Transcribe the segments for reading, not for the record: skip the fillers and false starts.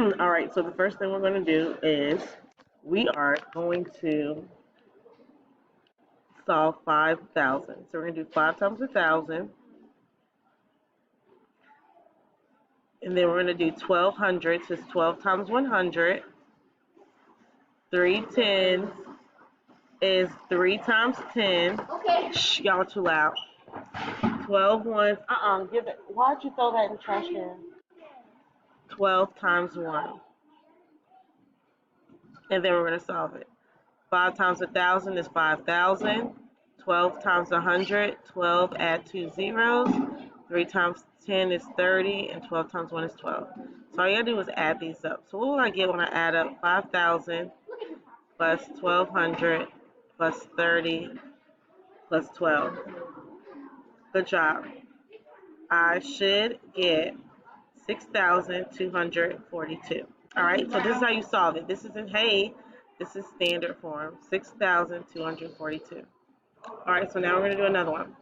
All right, so the first thing we're going to do is we are going to solve 5,000. So we're going to do 5 times 1,000. And then we're going to do 1,200. So it's 12 times 100. 3 tens is 3 times 10. Okay. Shh, y'all too loud. 12 ones. Give it. Why'd you throw that in the trash can? 12 times 1. And then we're going to solve it. 5 times 1,000 is 5,000. 12 times 100, 12 add 2 zeros. 3 times 10 is 30, and 12 times 1 is 12. So all you gotta do is add these up. So what will I get when I add up 5,000 plus 1,200 plus 30 plus 12? Good job. I should get 6,242. All right, so this is how you solve it. This isn't hey, this is standard form, 6,242. All right, so now we're going to do another one.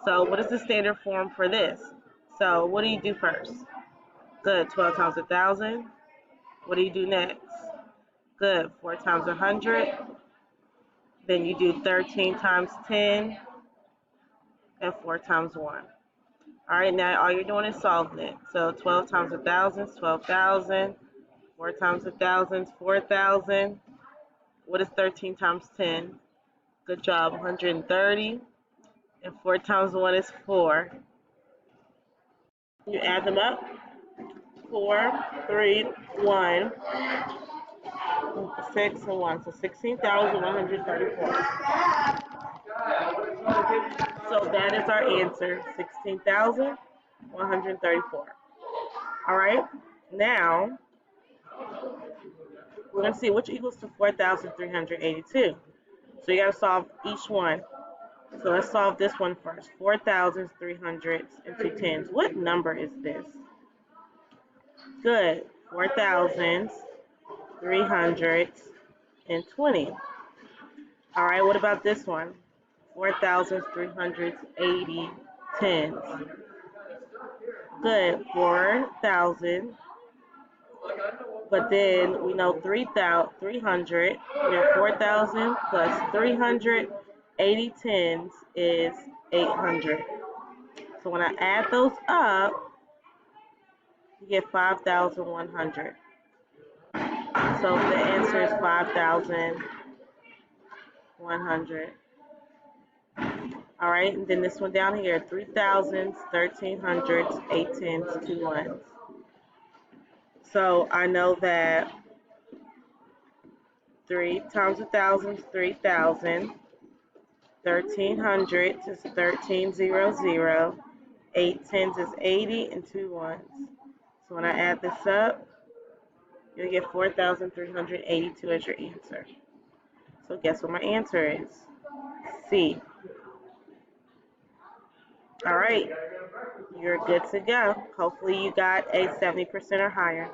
So what is the standard form for this? So what do you do first? Good, 12 times 1,000. What do you do next? Good, 4 times 100. Then you do 13 times 10 and 4 times 1. All right, now all you're doing is solving it. So 12 times 1,000 is 12,000. 4 times 1,000 is 4,000. What is 13 times 10? Good job, 130. And 4 times 1 is 4. You add them up. 4, 3, 1, 6, and 1. So 16,134. So that is our answer, 16,134. All right, now we're going to see which equals to 4,382. So you got to solve each one. So let's solve this one first. 4,300 and 2 tens. What number is this? Good. 4,320. All right, what about this one? 4,380 tens. Good. 4,000. But then we know 300. We have 4,000 plus 300. 80 tens is 800. So when I add those up, you get 5,100. So the answer is 5,100. All right, and then this one down here, 3,000s, 1,300s, 8 tens, 2 ones. So I know that 3 times 1,000 is 3,000. 1,300 is 1,300. 8 tens is 80, and 2 ones. So when I add this up, you'll get 4,382 as your answer. So guess what my answer is? C. All right, you're good to go. Hopefully you got a 70% or higher.